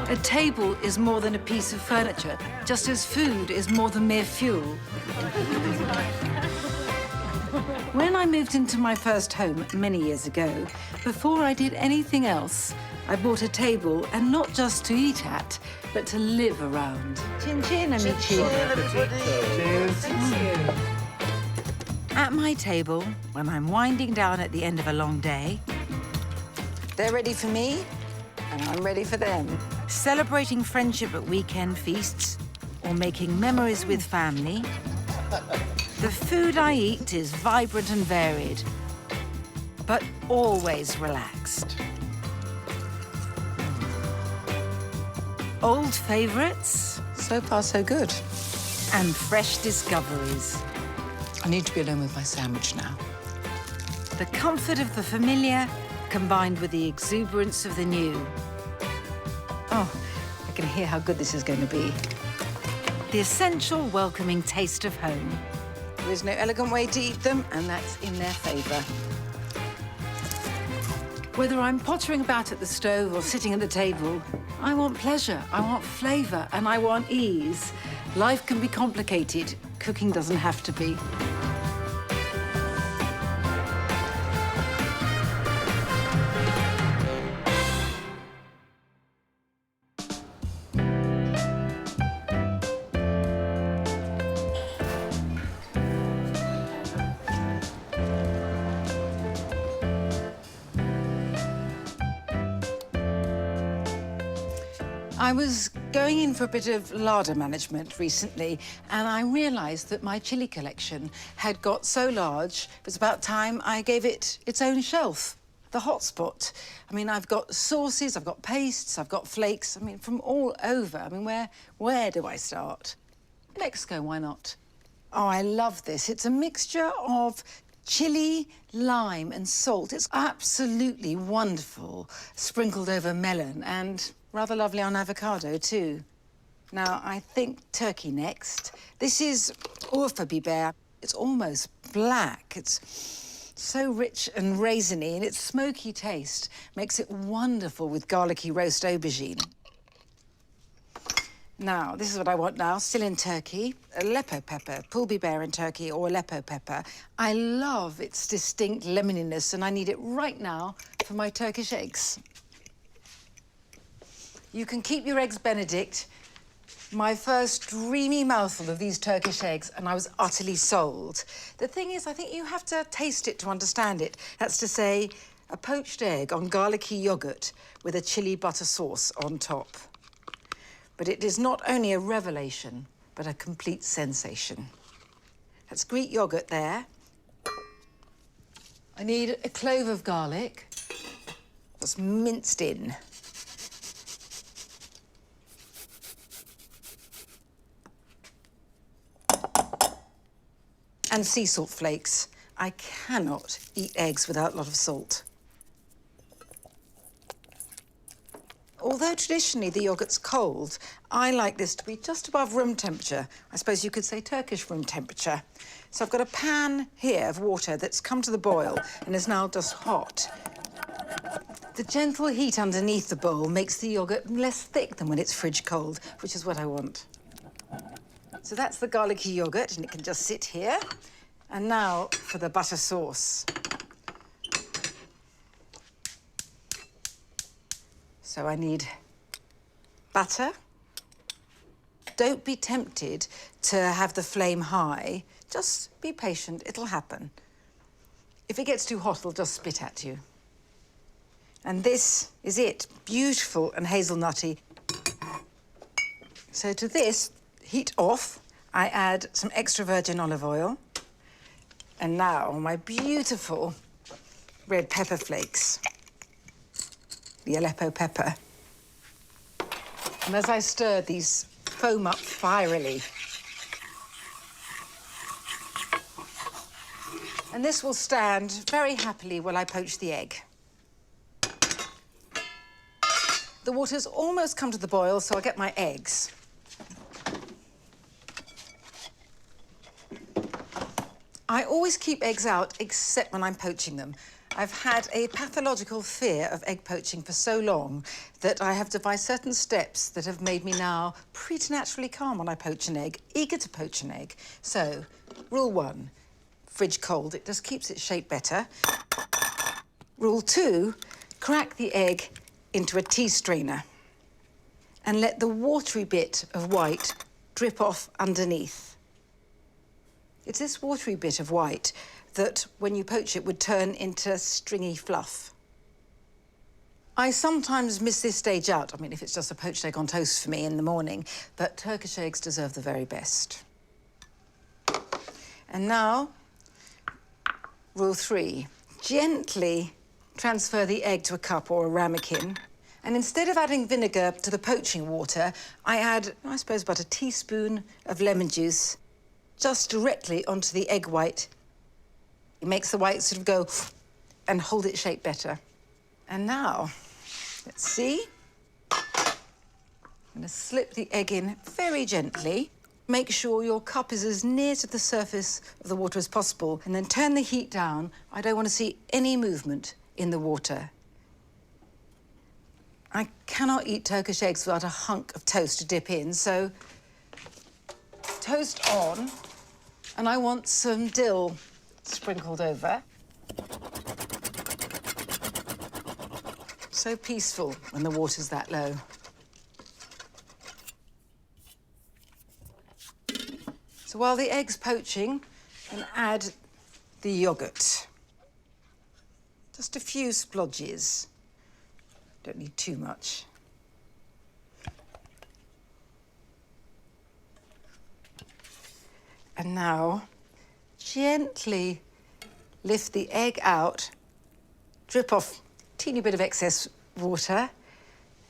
A table is more than a piece of furniture, just as food is more than mere fuel. When I moved into my first home many years ago, before I did anything else, I bought a table, and not just to eat at, but to live around. Chin chin, amici. Cheers. Thank you. At my table, when I'm winding down at the end of a long day, they're ready for me, and I'm ready for them. Celebrating friendship at weekend feasts, or making memories with family, the food I eat is vibrant and varied, but always relaxed. Old favorites. So far, so good. And fresh discoveries. I need to be alone with my sandwich now. The comfort of the familiar combined with the exuberance of the new. Oh, I can hear how good this is going to be. The essential welcoming taste of home. There is no elegant way to eat them, and that's in their favour. Whether I'm pottering about at the stove or sitting at the table, I want pleasure, I want flavour, and I want ease. Life can be complicated. Cooking doesn't have to be. I was going in for a bit of larder management recently, and I realised that my chilli collection had got so large, it was about time I gave it its own shelf, the hotspot. I mean, I've got sauces, I've got pastes, I've got flakes, I mean, from all over. I mean, where do I start? Mexico, why not? Oh, I love this. It's a mixture of chili, lime and salt. It's absolutely wonderful, sprinkled over melon and rather lovely on avocado, too. Now, I think turkey next. This is Urfa biber. It's almost black. It's so rich and raisiny, and its smoky taste makes it wonderful with garlicky roast aubergine. Now, this is what I want now, still in Turkey. Aleppo pepper, pul biber in Turkey, or Aleppo pepper. I love its distinct lemoniness, and I need it right now for my Turkish eggs. You can keep your eggs Benedict. My first dreamy mouthful of these Turkish eggs, and I was utterly sold. The thing is, I think you have to taste it to understand it. That's to say, a poached egg on garlicky yoghurt with a chili butter sauce on top. But it is not only a revelation, but a complete sensation. That's Greek yoghurt there. I need a clove of garlic that's minced in. And sea salt flakes. I cannot eat eggs without a lot of salt. Although traditionally the yoghurt's cold, I like this to be just above room temperature. I suppose you could say Turkish room temperature. So I've got a pan here of water that's come to the boil and is now just hot. The gentle heat underneath the bowl makes the yoghurt less thick than when it's fridge cold, which is what I want. So that's the garlicky yoghurt, and it can just sit here. And now for the butter sauce. So I need butter. Don't be tempted to have the flame high. Just be patient, it'll happen. If it gets too hot, it'll just spit at you. And this is it, beautiful and hazelnutty. So to this, heat off, I add some extra virgin olive oil. And now my beautiful red pepper flakes, the Aleppo pepper. And as I stir, these foam up fierily. And this will stand very happily while I poach the egg. The water's almost come to the boil, so I'll get my eggs. I always keep eggs out, except when I'm poaching them. I've had a pathological fear of egg poaching for so long that I have devised certain steps that have made me now preternaturally calm when I poach an egg, eager to poach an egg. So, rule 1, fridge cold. It just keeps its shape better. Rule 2, crack the egg into a tea strainer and let the watery bit of white drip off underneath. It's this watery bit of white that, when you poach it, would turn into stringy fluff. I sometimes miss this stage out. I mean, if it's just a poached egg on toast for me in the morning, but Turkish eggs deserve the very best. And now, rule 3, gently transfer the egg to a cup or a ramekin, and instead of adding vinegar to the poaching water, I add, I suppose, about a teaspoon of lemon juice just directly onto the egg white. It makes the white sort of go and hold its shape better. And now, let's see. I'm going to slip the egg in very gently. Make sure your cup is as near to the surface of the water as possible, and then turn the heat down. I don't want to see any movement in the water. I cannot eat Turkish eggs without a hunk of toast to dip in, so toast on, and I want some dill sprinkled over. So peaceful when the water's that low. So while the egg's poaching, and add the yoghurt. Just a few splodges. Don't need too much. And now, gently lift the egg out, drip off a teeny bit of excess water,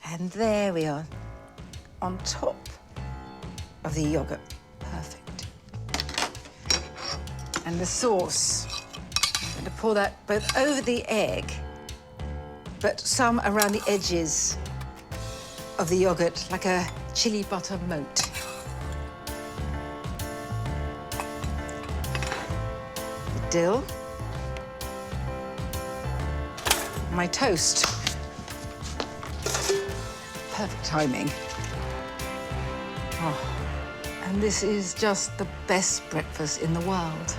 and there we are, on top of the yoghurt. Perfect. And the sauce, I'm going to pour that both over the egg, but some around the edges of the yoghurt, like a chili butter moat. The dill. My toast. Perfect timing. Oh, and this is just the best breakfast in the world.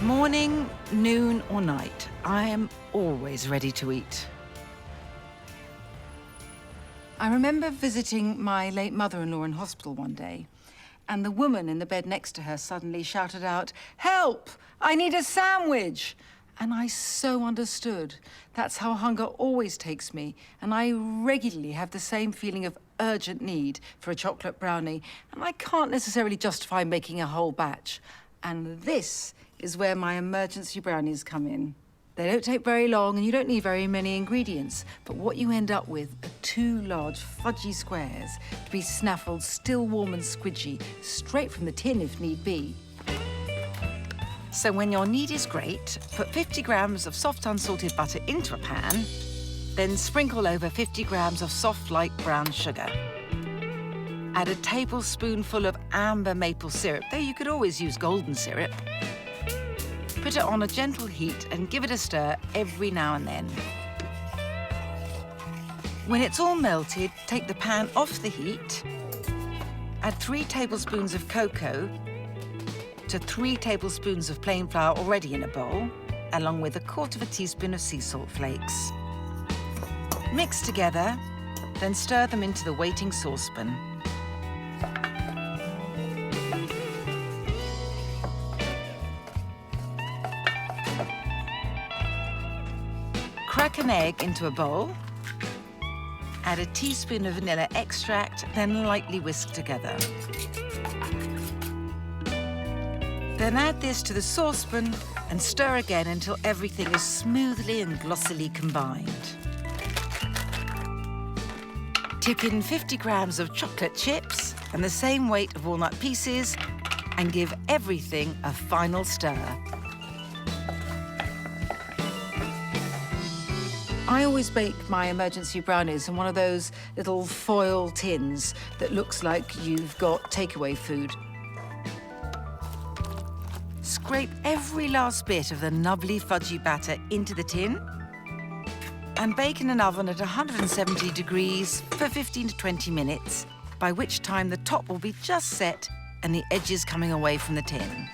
Morning, noon or night, I am always ready to eat. I remember visiting my late mother-in-law in hospital one day, and the woman in the bed next to her suddenly shouted out, "Help! I need a sandwich!" And I so understood. That's how hunger always takes me, and I regularly have the same feeling of urgent need for a chocolate brownie, and I can't necessarily justify making a whole batch. And this is where my emergency brownies come in. They don't take very long and you don't need very many ingredients, but what you end up with are 2 large fudgy squares to be snaffled still warm and squidgy, straight from the tin if need be. So when your need is great, put 50 grams of soft unsalted butter into a pan, then sprinkle over 50 grams of soft light brown sugar. Add a tablespoonful of amber maple syrup, though you could always use golden syrup. Put it on a gentle heat and give it a stir every now and then. When it's all melted, take the pan off the heat, add 3 tablespoons of cocoa to 3 tablespoons of plain flour already in a bowl, along with 1/4 teaspoon of sea salt flakes. Mix together, then stir them into the waiting saucepan. Crack an egg into a bowl, add a teaspoon of vanilla extract, then lightly whisk together. Then add this to the saucepan and stir again until everything is smoothly and glossily combined. Tip in 50 grams of chocolate chips and the same weight of walnut pieces and give everything a final stir. I always bake my emergency brownies in one of those little foil tins that looks like you've got takeaway food. Scrape every last bit of the nubbly fudgy batter into the tin and bake in an oven at 170 degrees for 15 to 20 minutes, by which time the top will be just set and the edges coming away from the tin.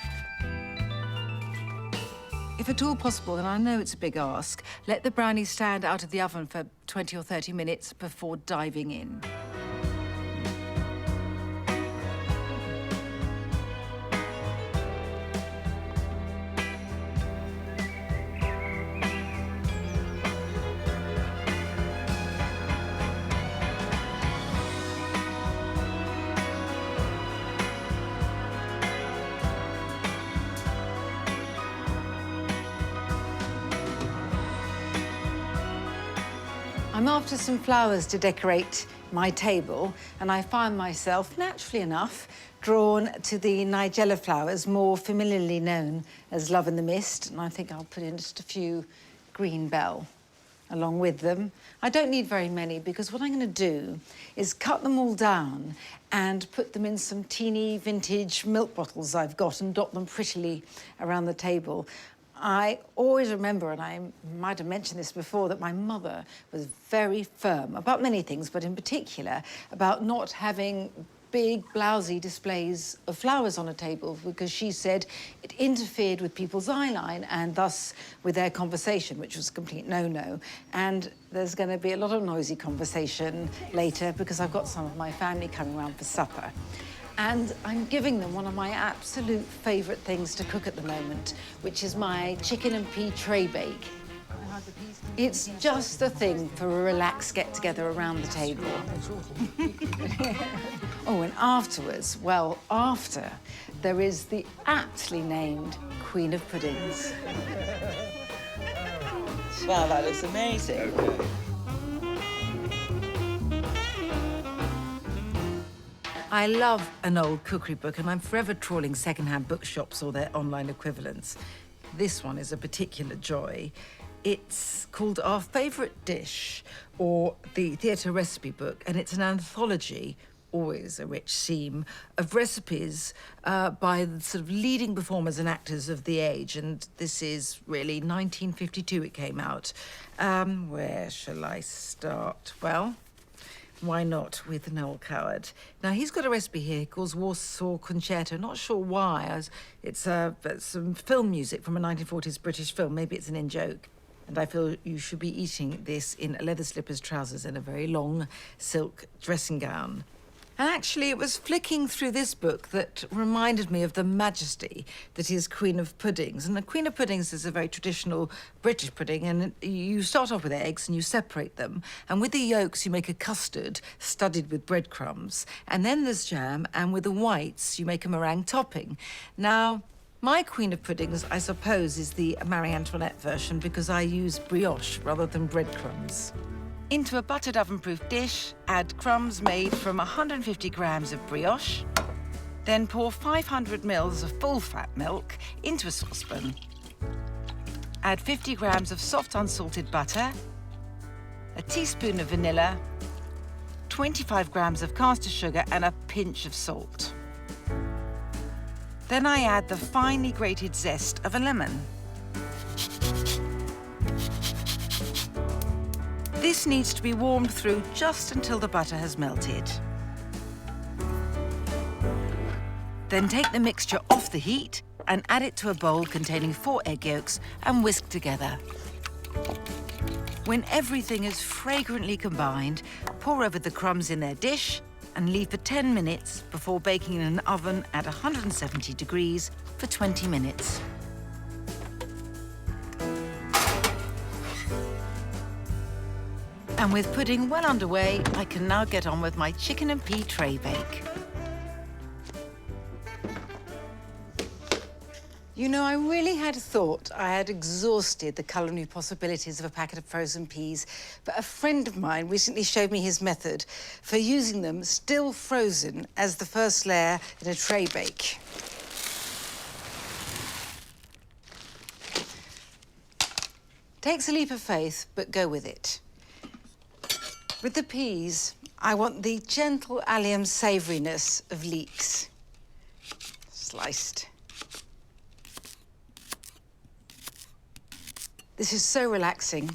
If at all possible, and I know it's a big ask, let the brownies stand out of the oven for 20 or 30 minutes before diving in. I'm after some flowers to decorate my table, and I find myself, naturally enough, drawn to the Nigella flowers, more familiarly known as Love in the Mist, and I think I'll put in just a few green bell along with them. I don't need very many, because what I'm going to do is cut them all down and put them in some teeny vintage milk bottles I've got and dot them prettily around the table. I always remember, and I might have mentioned this before, that my mother was very firm about many things, but in particular about not having big, blousy displays of flowers on a table, because she said it interfered with people's eye line and thus with their conversation, which was a complete no-no. And there's going to be a lot of noisy conversation later, because I've got some of my family coming around for supper. And I'm giving them one of my absolute favourite things to cook at the moment, which is my Chicken and Pea Traybake. It's just the thing for a relaxed get-together around the table. Oh, and afterwards, well, after, there is the aptly named Queen of Puddings. Wow, that looks amazing. I love an old cookery book, and I'm forever trawling second-hand bookshops or their online equivalents. This one is a particular joy. It's called Our Favourite Dish, or the Theatre Recipe Book, and it's an anthology, always a rich seam, of recipes by the sort of leading performers and actors of the age, and this is really 1952 it came out. Where shall I start? Well, why not with Noel Coward? Now, he's got a recipe here called Warsaw Concerto. Not sure why. It's some film music from a 1940s British film. Maybe it's an in-joke. And I feel you should be eating this in leather slippers, trousers, and a very long silk dressing gown. And actually, it was flicking through this book that reminded me of the majesty that is Queen of Puddings. And the Queen of Puddings is a very traditional British pudding, and you start off with eggs and you separate them. And with the yolks, you make a custard studded with breadcrumbs. And then there's jam, and with the whites, you make a meringue topping. Now, my Queen of Puddings, I suppose, is the Marie Antoinette version, because I use brioche rather than breadcrumbs. Into a buttered oven-proof dish, add crumbs made from 150 grams of brioche. Then pour 500 ml of full-fat milk into a saucepan. Add 50 grams of soft unsalted butter, a teaspoon of vanilla, 25 grams of caster sugar, and a pinch of salt. Then I add the finely grated zest of a lemon. This needs to be warmed through just until the butter has melted. Then take the mixture off the heat and add it to a bowl containing 4 egg yolks and whisk together. When everything is fragrantly combined, pour over the crumbs in their dish and leave for 10 minutes before baking in an oven at 170 degrees for 20 minutes. And with pudding well underway, I can now get on with my Chicken and Pea Traybake. You know, I really had thought I had exhausted the culinary possibilities of a packet of frozen peas, but a friend of mine recently showed me his method for using them still frozen as the first layer in a tray bake. Takes a leap of faith, but go with it. With the peas, I want the gentle allium savouriness of leeks. Sliced. This is so relaxing,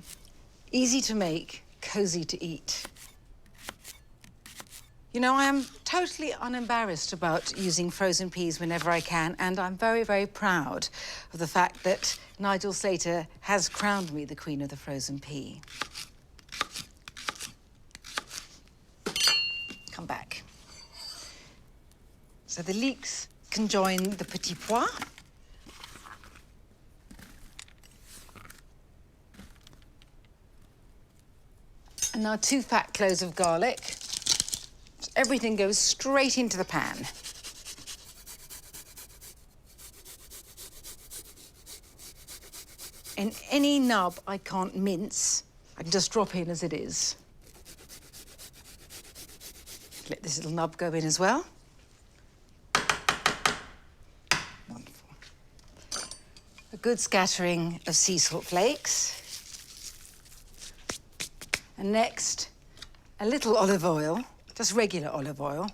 easy to make, cosy to eat. You know, I am totally unembarrassed about using frozen peas whenever I can, and I'm very, very proud of the fact that Nigel Slater has crowned me the queen of the frozen pea. Come back. So the leeks can join the petit pois. And now 2 fat cloves of garlic. So everything goes straight into the pan. And any nub I can't mince, I can just drop in as it is. Let this little nub go in as well. Wonderful. A good scattering of sea salt flakes. And next, a little olive oil, just regular olive oil.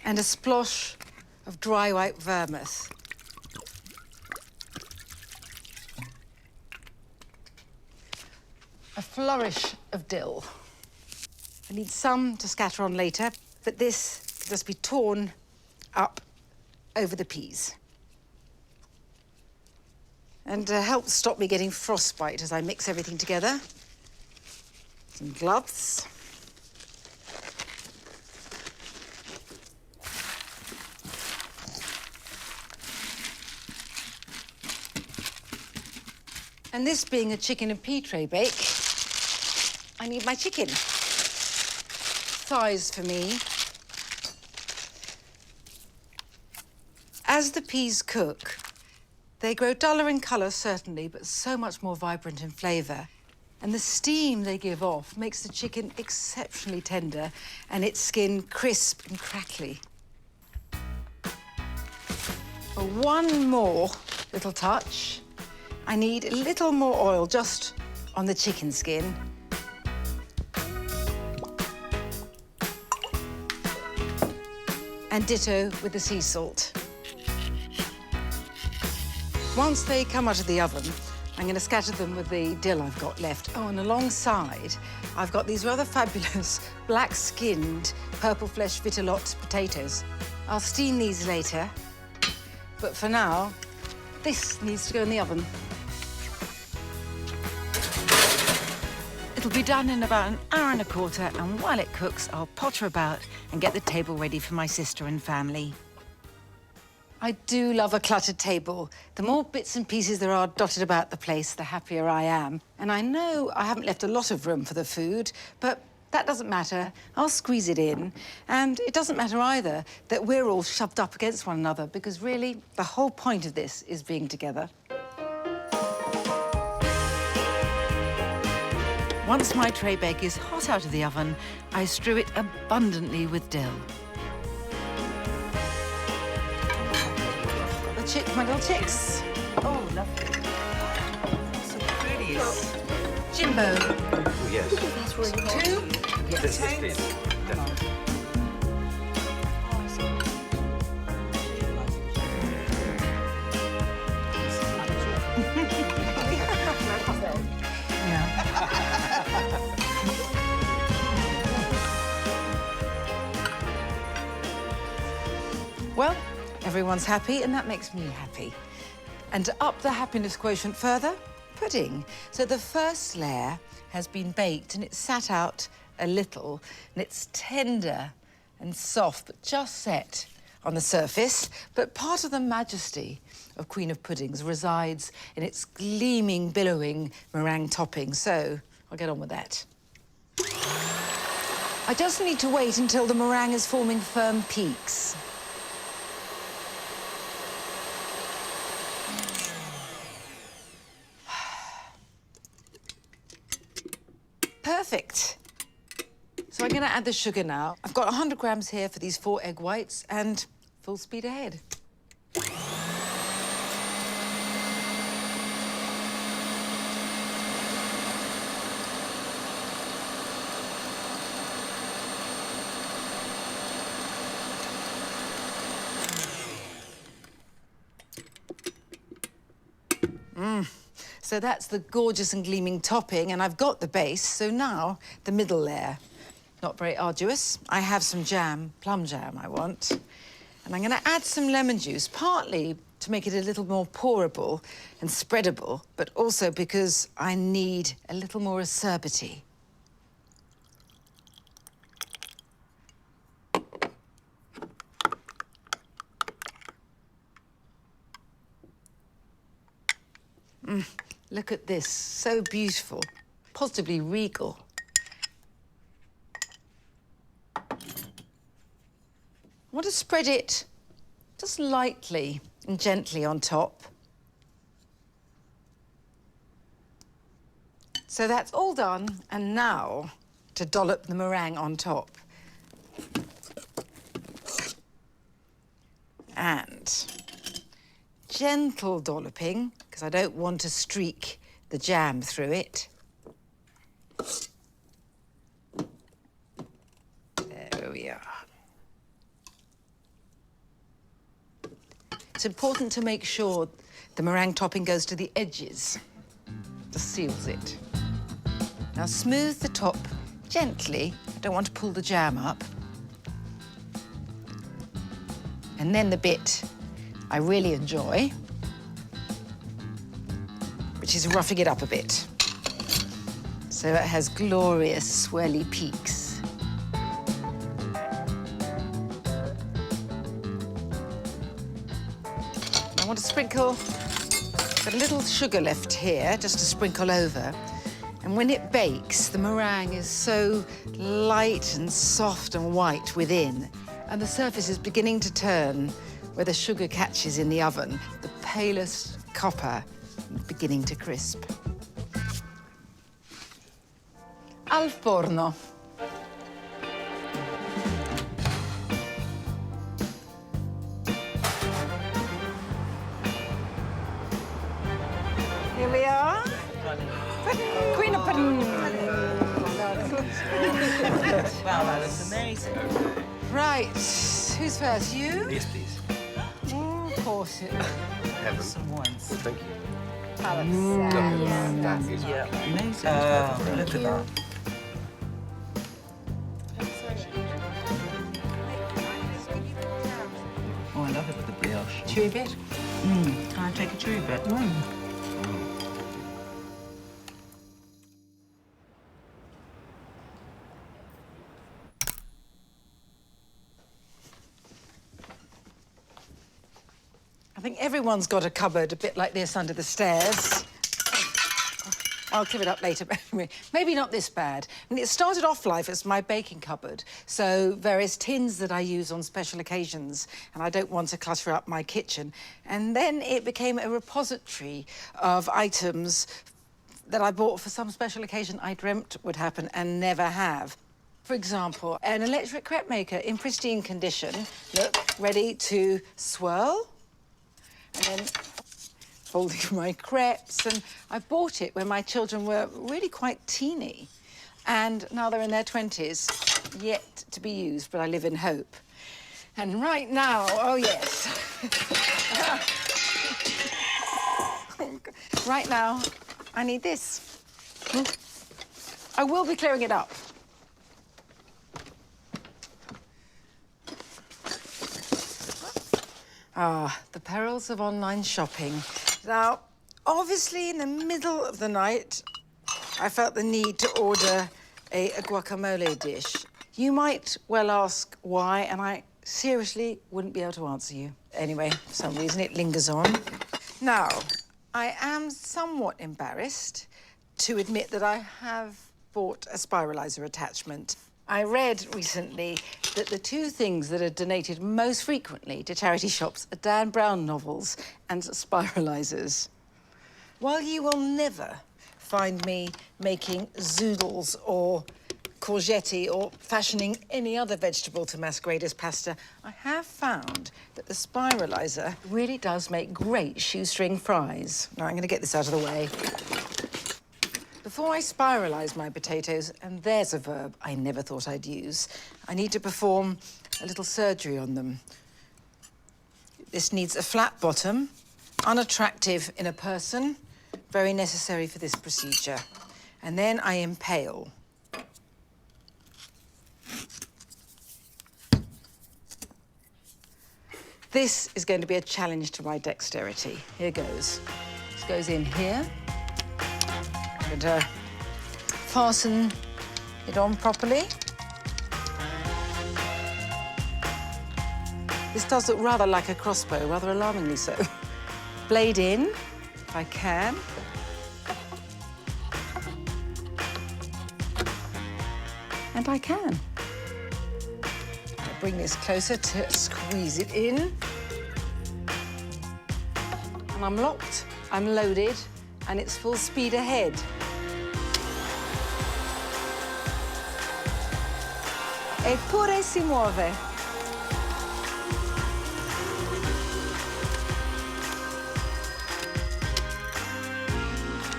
And a splosh of dry white vermouth. A flourish of dill. I need some to scatter on later, but this can just be torn up over the peas. And help stop me getting frostbite as I mix everything together. Some gloves. And this being a chicken and pea traybake, I need my chicken. Thighs for me. As the peas cook, they grow duller in colour, certainly, but so much more vibrant in flavour. And the steam they give off makes the chicken exceptionally tender and its skin crisp and crackly. For one more little touch, I need a little more oil just on the chicken skin. And ditto with the sea salt. Once they come out of the oven, I'm going to scatter them with the dill I've got left. Oh, and alongside, I've got these rather fabulous black-skinned, purple-flesh vitellotte potatoes. I'll steam these later, but for now, this needs to go in the oven. It'll be done in about an hour and a quarter, and while it cooks, I'll potter about and get the table ready for my sister and family. I do love a cluttered table. The more bits and pieces there are dotted about the place, the happier I am. And I know I haven't left a lot of room for the food, but that doesn't matter. I'll squeeze it in. And it doesn't matter either that we're all shoved up against one another, because really, the whole point of this is being together. Once my traybake is hot out of the oven, I strew it abundantly with dill. My little chicks. Oh, lovely. So pretty. Jimbo. Oh, yes. That's really good. 2. Yes, please. Definitely. Well, everyone's happy, and that makes me happy. And to up the happiness quotient further, pudding. So the first layer has been baked, and it's sat out a little, and it's tender and soft, but just set on the surface. But part of the majesty of Queen of Puddings resides in its gleaming, billowing meringue topping. So I'll get on with that. I just need to wait until the meringue is forming firm peaks. Perfect. So I'm going to add the sugar now. I've got 100 grams here for these 4 egg whites, and full speed ahead. So that's the gorgeous and gleaming topping, and I've got the base, so now the middle layer. Not very arduous. I have some jam, plum jam I want. And I'm going to add some lemon juice, partly to make it a little more pourable and spreadable, but also because I need a little more acerbity. Look at this, so beautiful, positively regal. I want to spread it just lightly and gently on top. So that's all done, and now to dollop the meringue on top. And gentle dolloping, because I don't want to streak the jam through it. There we are. It's important to make sure the meringue topping goes to the edges. Just seals it. Now smooth the top gently. I don't want to pull the jam up. And then the bit I really enjoy, which is roughing it up a bit. So it has glorious swirly peaks. I want to sprinkle, got a little sugar left here, just to sprinkle over. And when it bakes, the meringue is so light and soft and white within, and the surface is beginning to turn where the sugar catches in the oven. The palest copper beginning to crisp. Al forno. Here we are. Queen of pudding. Wow, that looks amazing. Right, who's first? You? Yes, please. Of course. Have them. Some ones. Thank you. Yeah, amazing. Look at that. Oh, I love it with the brioche. Chewy bit. Can I take a chewy bit? I think everyone's got a cupboard a bit like this under the stairs. I'll clear it up later, but anyway, maybe not this bad. I mean, it started off life as my baking cupboard, so various tins that I use on special occasions, and I don't want to clutter up my kitchen. And then it became a repository of items that I bought for some special occasion I dreamt would happen and never have. For example, an electric crepe maker in pristine condition. Look, ready to swirl. And then folding my crepes, and I bought it when my children were really quite teeny. And now they're in their 20s, yet to be used, but I live in hope. And right now, oh yes. Right now, I need this. I will be clearing it up. Ah, the perils of online shopping. Now, obviously, in the middle of the night, I felt the need to order a guacamole dish. You might well ask why, and I seriously wouldn't be able to answer you. Anyway, for some reason, it lingers on. Now, I am somewhat embarrassed to admit that I have bought a Spiralizer attachment. I read recently that the two things that are donated most frequently to charity shops are Dan Brown novels and Spiralizers. While you will never find me making zoodles or courgette or fashioning any other vegetable to masquerade as pasta, I have found that the Spiralizer really does make great shoestring fries. Now, I'm going to get this out of the way. Before I spiralize my potatoes, and there's a verb I never thought I'd use, I need to perform a little surgery on them. This needs a flat bottom, unattractive in a person, very necessary for this procedure. And then I impale. This is going to be a challenge to my dexterity. Here goes. This goes in here. I'm going to fasten it on properly. This does look rather like a crossbow, rather alarmingly so. Blade in, if I can. And I can. I'll bring this closer to squeeze it in. And I'm locked, I'm loaded, and it's full speed ahead. Eppure si muove.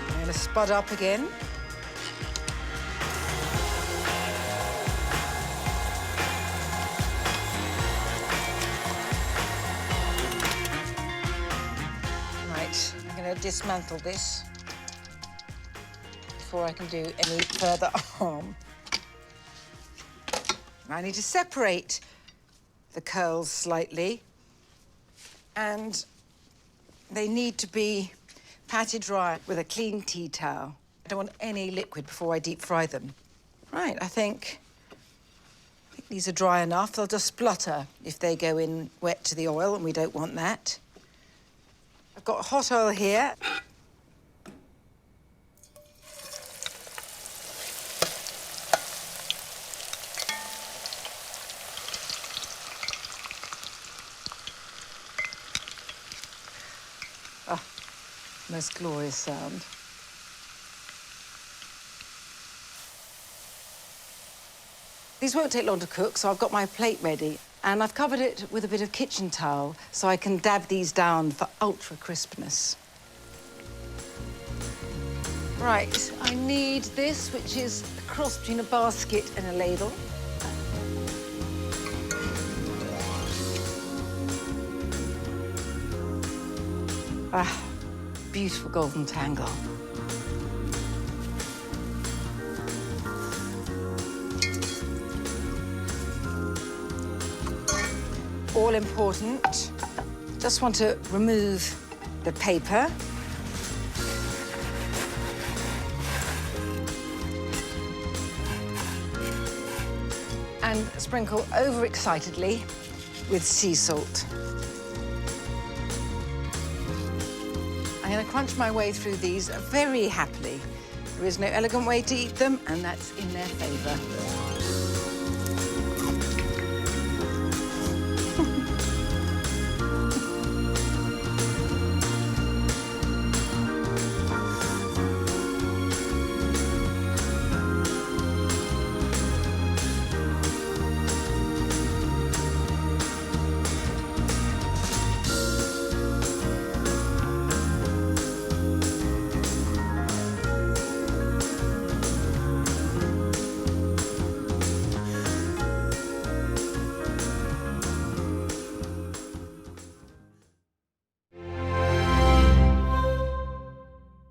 I'm going to spud up again. Right, I'm going to dismantle this before I can do any further harm. I need to separate the curls slightly, and they need to be patted dry with a clean tea towel. I don't want any liquid before I deep fry them. Right, I think these are dry enough. They'll just splutter if they go in wet to the oil, and we don't want that. I've got hot oil here. Most glorious sound. These won't take long to cook, so I've got my plate ready. And I've covered it with a bit of kitchen towel so I can dab these down for ultra crispness. Right, I need this, which is a cross between a basket and a ladle. Ah. Beautiful golden tangle. All important. Just want to remove the paper. And sprinkle overexcitedly with sea salt. I'm going to crunch my way through these very happily. There is no elegant way to eat them, and that's in their favour.